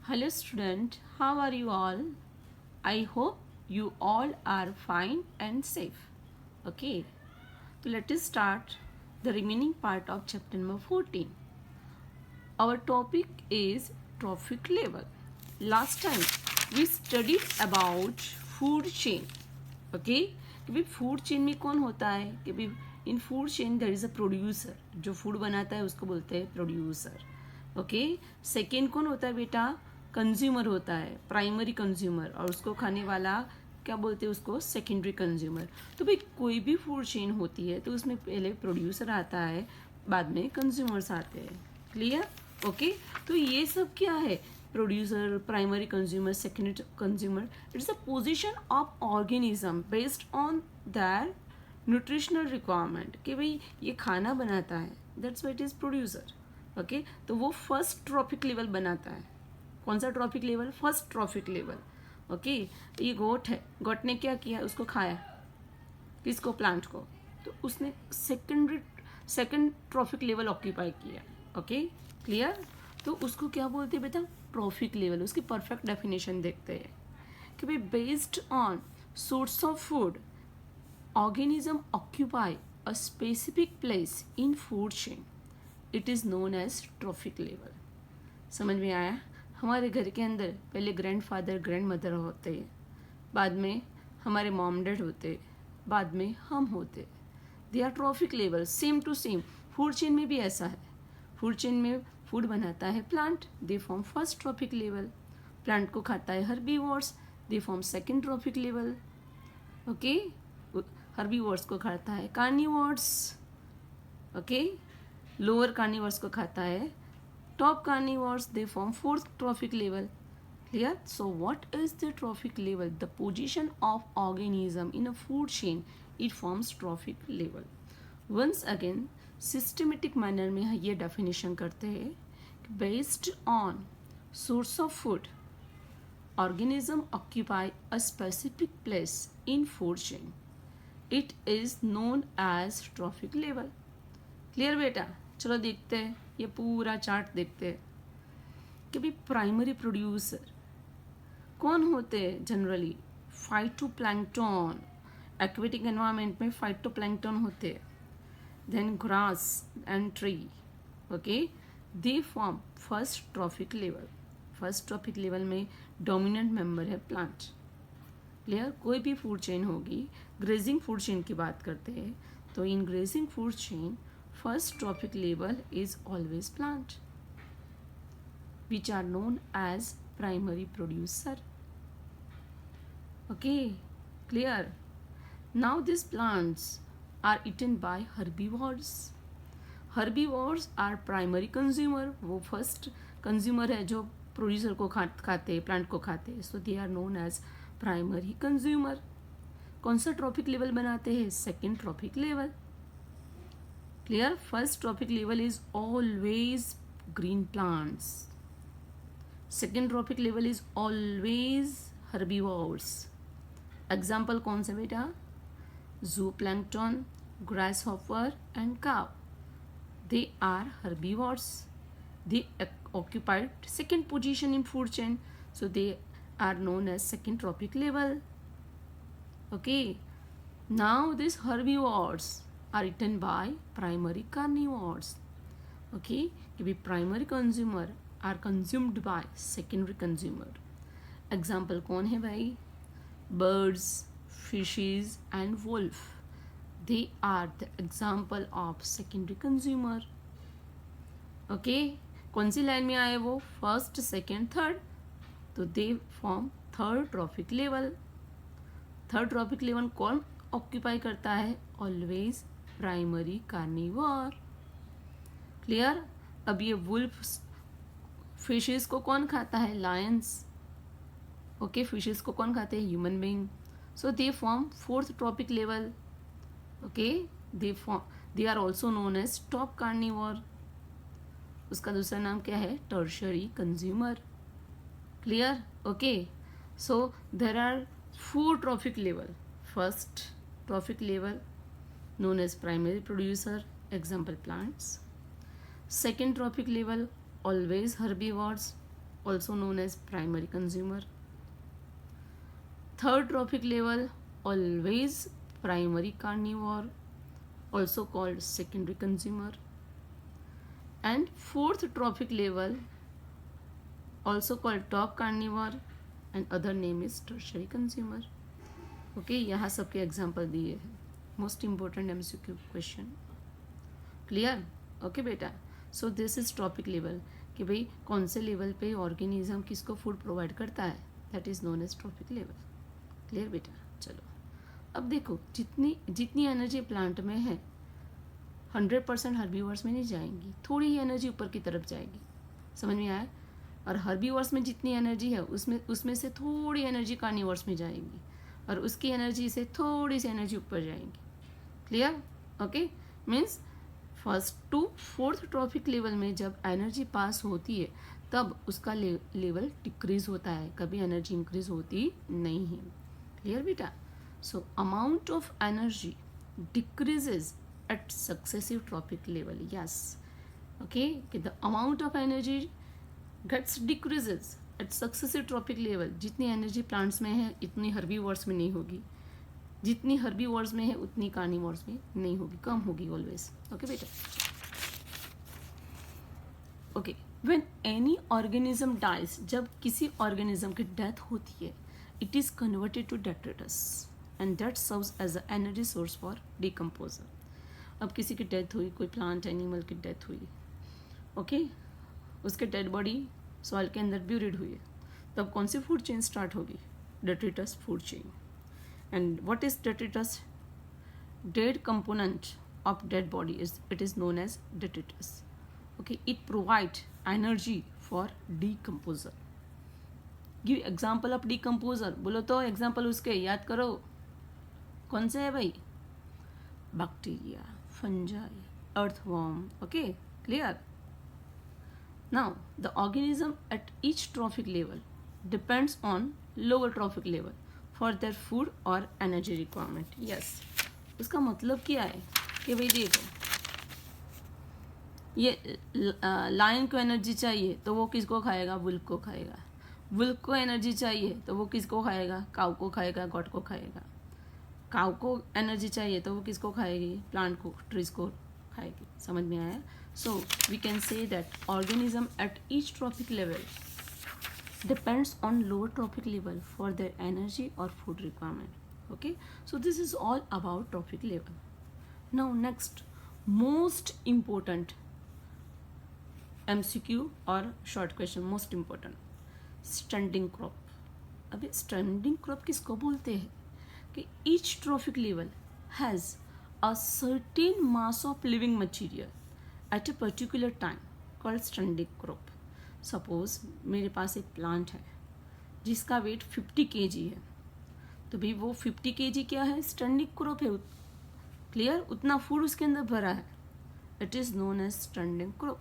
Hello student, how are you all? I hope you all are fine and safe. Okay, so let us start the remaining part of chapter number 14. Our topic is trophic level. Last time we studied about food chain. Okay, कि भाई food chain में कौन होता है कि भाई in food chain there is a producer, जो food बनाता है उसको बोलते हैं प्रोड्यूसर. ओके, सेकेंड कौन होता है बेटा? कंज्यूमर होता है, प्राइमरी कंज्यूमर, और उसको खाने वाला क्या बोलते हैं उसको? Secondary consumer. तो भाई कोई भी फूड चेन होती है तो उसमें पहले प्रोड्यूसर आता है, बाद में कंज्यूमर्स आते हैं. क्लियर? ओके, तो ये सब क्या है? Producer, primary consumer, secondary consumer. It's a position of organism based on their nutritional requirement, कि भाई ये खाना बनाता है, that's why it is producer. Okay, तो वो फर्स्ट ट्रॉफिक लेवल बनाता है. कौन सा trophic level? First trophic level. Okay, ये गोट है, गोट ने क्या किया? उसको खाया. किसको? प्लांट को. तो उसने सेकेंड ट्रॉफिक लेवल ऑक्यूपाई किया. Okay, clear? तो उसको क्या बोलते हैं बेटा? Trophic level. उसकी परफेक्ट डेफिनेशन देखते हैं कि भाई based on source of food organism occupy a specific place in food chain, it is known as trophic level. समझ में आया? हमारे घर के अंदर पहले ग्रैंडफादर ग्रैंड मदर होते हैं, बाद में हमारे मॉम डैड होते, बाद में हम होते. They are trophic level, same to same. Food chain में भी ऐसा है. फूड चेन में फूड बनाता है प्लांट, दे form first trophic level. Plant को खाता है herbivores, they form second trophic level. Okay, herbivores को खाता है कार्निवोर्स. ओके, लोअर कार्निवोर्स को खाता है top carnivores, they form fourth trophic level. Clear? So what is the trophic level? The position of organism in a food chain, it forms trophic level. Once again systematic manner में ये definition करते हैं. Based on source of food organism occupy a specific place in food chain, it is known as trophic level. Clear बेटा? चलो देखते हैं, ये पूरा चार्ट देखते हैं कि भाई प्राइमरी प्रोड्यूसर कौन होते हैं जनरली? फाइटोप्लैंक्टन. एक्वेटिक एनवायरनमेंट में फाइटोप्लैंक्टन होते हैं. Then grass and tree. Okay, they form first trophic level. First trophic level में डोमिनेंट मेंबर है प्लांट. क्लियर? कोई भी फूड चेन होगी, ग्रेजिंग फूड चेन की बात करते हैं तो in grazing food chain first trophic level is always plant, which are known as primary producer. Okay, clear? Now these plants are eaten by herbivores. Herbivores are primary consumer. वो first consumer है जो producer को खाते, plant को खाते. So they are known as primary consumer. कौन सा trophic level बनाते हैं? Second trophic level. Clear? First trophic level is always green plants. Second trophic level is always herbivores. Example कौन से बेटा? Zooplankton, grasshopper and cow. They are herbivores. They occupied second position in food chain, so they are known as second trophic level. Okay, now these herbivores are eaten by primary carnivores. Okay, कि भी primary consumer are consumed by secondary consumer. Example कौन है भाई? Birds, fishes and wolf. They are the example of secondary consumer. Okay, कौन सी line में आए वो? First, second, third. तो they form third trophic level. Third trophic level कौन occupy करता है? Always primary carnivore. क्लियर? अब ये वुल्फ फिशेस को कौन खाता है? लायंस. ओके, फिशेस को कौन खाते हैं? Human being. So they form fourth trophic level. Okay, they are also known as top carnivore. उसका दूसरा नाम क्या है? Tertiary consumer. Clear? Okay, so there are four trophic level. First trophic level known as primary producer, example plants. Second trophic level, always herbivores, also known as primary consumer. Third trophic level, always primary carnivore, also called secondary consumer. And fourth trophic level, also called top carnivore, and other name is tertiary consumer. Okay यहाँ सबके example दिए हैं. Most important MCQ question. Clear? Okay बेटा. So this is topic level कि भाई कौन से level पे ऑर्गेनिज्म किसको फूड प्रोवाइड करता है, that is known as trophic level. Clear बेटा? चलो अब देखो, जितनी एनर्जी प्लांट में है 100% हर्बीवर्स में नहीं जाएंगी, थोड़ी ही एनर्जी ऊपर की तरफ जाएगी. समझ में आया? और हर्बीवर्स में जितनी एनर्जी है उसमें से थोड़ी एनर्जी कार्निवर्स में जाएगी और उसकी एनर्जी से थोड़ी सी एनर्जी ऊपर जाएंगी. Clear? Okay. Means first to fourth trophic level में जब एनर्जी पास होती है तब उसका लेवल डिक्रीज होता है, कभी एनर्जी इंक्रीज होती नहीं है. क्लियर बेटा? So amount of energy decreases at successive trophic level. Yes. Okay. कि the amount of energy gets decreases at successive tropic level. जितनी एनर्जी प्लांट्स में है इतनी हर्बीवर्स में नहीं होगी, जितनी हर्बीवर्स में है उतनी कार्निवर्स में नहीं होगी, कम होगी ऑलवेज. ओके बेटा? Okay. When any organism dies, जब किसी ऑर्गेनिज्म की डेथ होती है, it is converted to detritus and that serves as a energy source for decomposer. अब किसी की डेथ हुई, कोई प्लांट एनिमल की डेथ हुई, ओके, उसके डेड बॉडी सॉइल के अंदर ब्यूरिड हुई है, तब कौन सी फूड चेन स्टार्ट होगी? Detritus food chain. And what is detritus? Dead component of dead body it is known as detritus. Okay. It provide energy for decomposer. Give example of decomposer. बोलो तो example उसके, याद करो. कौन से है भाई? Bacteria, fungi, earthworm. Okay. Clear? Now, the organism at each trophic level depends on lower trophic level for their food or energy requirement. Yes. उसका मतलब क्या है कि भाई देखो, ये लायन को एनर्जी चाहिए तो वो किसको खाएगा? वुल्फ को खाएगा. वुल्फ को एनर्जी चाहिए तो वो किसको खाएगा? काउ को खाएगा, गॉट को खाएगा. काउ को एनर्जी चाहिए तो वो किसको खाएगी? प्लांट को, ट्रीज को खाएगी. समझ में आया? So we can say that organism at each trophic level depends on lower trophic level for their energy or food requirement. Okay, so this is all about trophic level. Now next, most important MCQ or short question, most important, standing crop. अभी standing crop किसको बोलते हैं? कि each trophic level has a certain mass of living material at a particular time called standing crop. Suppose मेरे पास एक plant है जिसका wait 50 kg है, तो भाई वो 50 kg क्या है? स्टैंडिंग क्रॉप है. क्लियर? उतना फूड उसके अंदर भरा है. It is known as standing crop.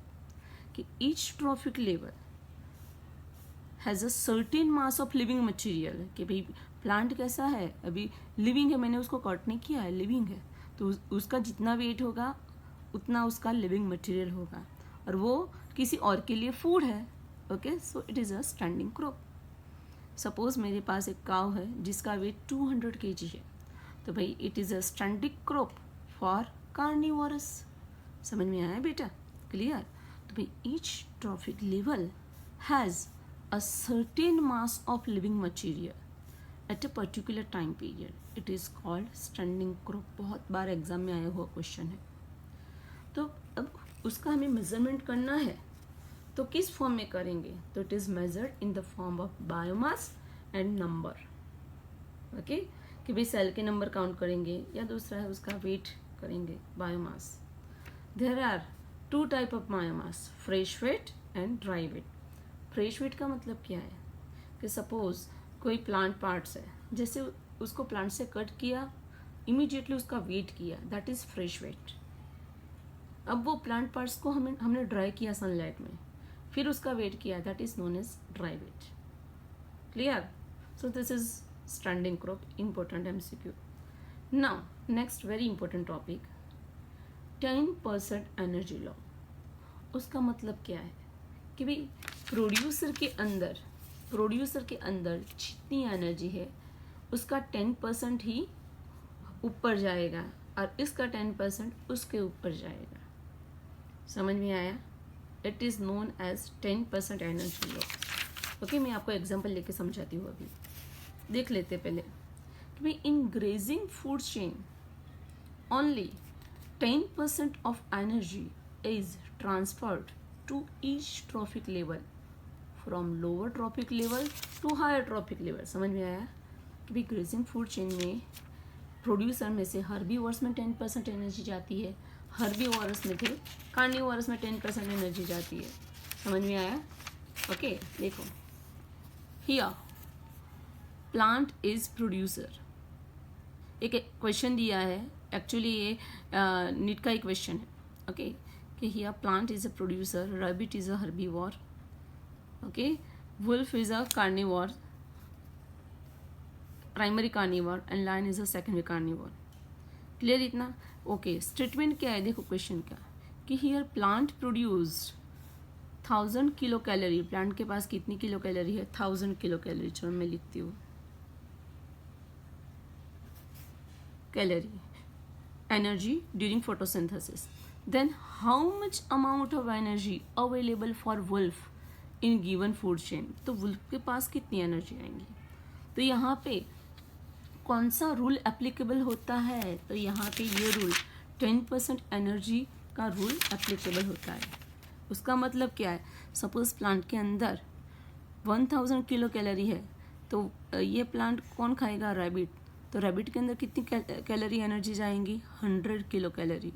कि each trophic level has a certain mass of living material. कि भाई प्लांट कैसा है? अभी लिविंग है, मैंने उसको कट नहीं किया है, लिविंग है, तो उसका जितना वेट होगा उतना उसका लिविंग मटेरियल होगा और वो किसी और के लिए फूड है. Okay. So it is a standing crop. Suppose मेरे पास एक काव है जिसका वेट 200 kg है, तो भाई it is a standing crop for carnivorous. समझ में आया बेटा? क्लियर? तो भाई each trophic level has a certain mass of living material at a particular time period. It is called standing crop. बहुत बार एग्जाम में आया हुआ क्वेश्चन है. तो अब उसका हमें मेजरमेंट करना है तो किस फॉर्म में करेंगे? तो it is measured in the form of biomass and number. Okay. कि भाई सेल के नंबर काउंट करेंगे या दूसरा है उसका वेट करेंगे, biomass. There are 2 type of biomass, fresh weight and dry weight. Fresh weight का मतलब क्या है? कि सपोज कोई प्लांट पार्ट्स है, जैसे उसको प्लांट से कट किया, इमीडिएटली उसका वेट किया, दैट इज़ फ्रेश वेट. अब वो प्लांट पार्ट्स को हमने ड्राई किया सनलाइट में, फिर उसका वेट किया, that is known as dry weight. Clear? So this is standing crop. Important MCQ. Now next very important topic, 10% energy law. उसका मतलब क्या है? कि भाई प्रोड्यूसर के अंदर जितनी एनर्जी है उसका 10% ही ऊपर जाएगा और इसका 10% उसके ऊपर जाएगा। समझ में आया? It is known as 10% energy loss. Okay, मैं आपको एग्जांपल लेके समझाती हूँ। अभी देख लेते पहले कि भाई in grazing food chain only 10% of energy is transferred to each trophic level from lower tropic level to higher tropic level. समझ में आया कि भाई ग्रेजिंग फूड चेन में प्रोड्यूसर में से हर्बीवोरस में 10% एनर्जी जाती है, हर्बीवोरस में थे कार्निवोरस में 10% एनर्जी जाती है। समझ में आया? ओके, देखो हियर प्लांट इज प्रोड्यूसर। एक क्वेश्चन दिया है, एक्चुअली ये नीट का ही क्वेश्चन है। ओके, कि here plant is a producer, rabbit is a herbivore, okay, wolf is a carnivore, primary carnivore and lion is a secondary carnivore. Clear इतना? Okay, statement क्या है देखो क्वेश्चन का, कि here plant produced 1000 kilo calorie. Plant के पास कितनी kilo calorie है? 1000 किलो कैलोरी। चलो मैं लिखती हूँ, calorie energy during photosynthesis. Then how much amount of energy available for wolf in given food chain. तो वुल्फ के पास कितनी एनर्जी आएंगी? तो यहाँ पे कौन सा रूल एप्लीकेबल होता है? तो यहाँ पे ये रूल 10% एनर्जी का रूल एप्लीकेबल होता है। उसका मतलब क्या है? सपोज प्लांट के अंदर 1000 किलो कैलोरी है, तो ये प्लांट कौन खाएगा? रैबिट। तो रैबिट के अंदर कितनी कैलोरी एनर्जी जाएंगी? 100 किलो कैलोरी।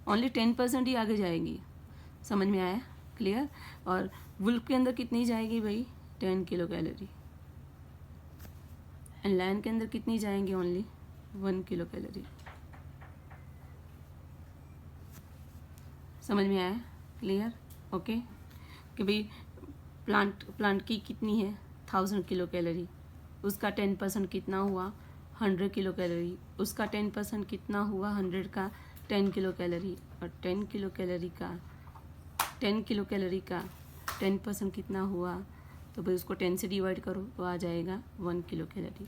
ओनली 10% ही आगे जाएगी। समझ में आया? क्लियर? और वुल्फ के अंदर कितनी जाएगी भाई? 10 किलो कैलोरी। एंड लायन के अंदर कितनी जाएंगी? Only 1 kilo calorie. समझ में आया? क्लियर? ओके, कि भाई प्लांट की कितनी है? 1000 किलो कैलोरी। उसका 10% कितना हुआ? 100 किलो कैलोरी। उसका 10% कितना हुआ? 100 का 10 किलो कैलोरी। और 10 किलो कैलोरी का 10% कितना हुआ? तो भाई उसको 10 से डिवाइड करो तो आ जाएगा 1 किलो कैलोरी।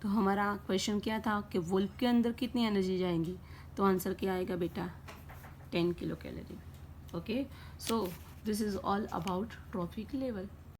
तो हमारा क्वेश्चन क्या था कि वुल्फ के अंदर कितनी एनर्जी जाएंगी? तो आंसर क्या आएगा बेटा? 10 kilo calorie. Okay, so this is all about trophic level.